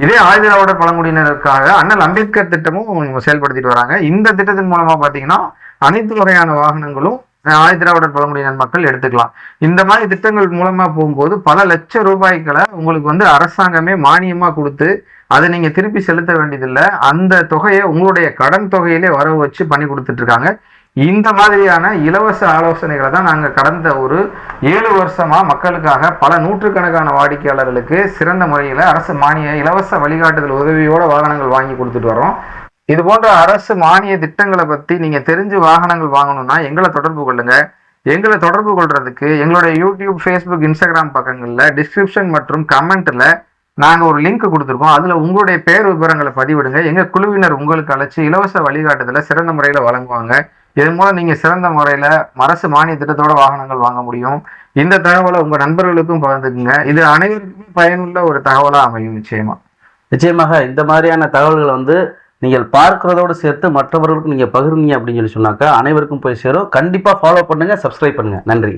இதே ஆதிதிராவிட பழங்குடியினருக்காக அண்ணல் அம்பேத்கர் திட்டமும் செயல்படுத்திட்டு வராங்க. இந்த திட்டத்தின் மூலமா பாத்தீங்கன்னா அனைத்து வகையான வாகனங்களும் ஆதிதிராவிடர் பழங்குடியினர் மக்கள் எடுத்துக்கலாம். இந்த மாதிரி திட்டங்கள் மூலமா போகும்போது பல லட்சம் ரூபாய்களை உங்களுக்கு அரசாங்கமே மானியமா கொடுத்து அதை நீங்க திருப்பி செலுத்த வேண்டியதில்லை. அந்த தொகையை உங்களுடைய கடன் தொகையிலே வரவு வச்சு பண்ணி கொடுத்துட்டு இருக்காங்க. இந்த மாதிரியான இலவச ஆலோசனைகளை தான் நாங்கள் கடந்த ஒரு 7 வருஷமா மக்களுக்காக பல நூற்றுக்கணக்கான வாடிக்கையாளர்களுக்கு சிறந்த முறையில் அரசு மானிய இலவச வழிகாட்டுதல் உதவியோட வாகனங்கள் வாங்கி கொடுத்துட்டு வரோம். இது போன்ற அரசு மானிய திட்டங்களை பற்றி நீங்கள் தெரிஞ்சு வாகனங்கள் வாங்கணும்னா எங்களை தொடர்பு கொள்ளுங்க. எங்களை தொடர்பு கொள்றதுக்கு எங்களுடைய யூடியூப், ஃபேஸ்புக், இன்ஸ்டாகிராம் பக்கங்களில் டிஸ்கிரிப்ஷன் மற்றும் கமெண்ட்டில் நாங்கள் ஒரு லிங்க் கொடுத்துருக்கோம். அதில் உங்களுடைய பேர் விவரங்களை பதிவிடுங்க. எங்கள் குழுவினர் உங்களுக்கு அழைச்சி இலவச வழிகாட்டுதலை சிறந்த முறையில் வழங்குவாங்க. இதன் மூலம் நீங்கள் சிறந்த முறையில் அரசு மானிய திட்டத்தோட வாகனங்கள் வாங்க முடியும். இந்த தகவலை உங்கள் நண்பர்களுக்கும் பகிர்ந்துக்குங்க. இது அனைவருக்குமே பயனுள்ள ஒரு தகவலாக அமையும். நிச்சயமாக இந்த மாதிரியான தகவல்களை நீங்கள் பார்க்கிறதோடு சேர்த்து மற்றவர்களுக்கு நீங்கள் பகிர்ந்தீங்க அப்படின்னு சொன்னாக்கா அனைவருக்கும் போய் சேரும். கண்டிப்பாக ஃபாலோ பண்ணுங்கள், சப்ஸ்கிரைப் பண்ணுங்கள். நன்றி.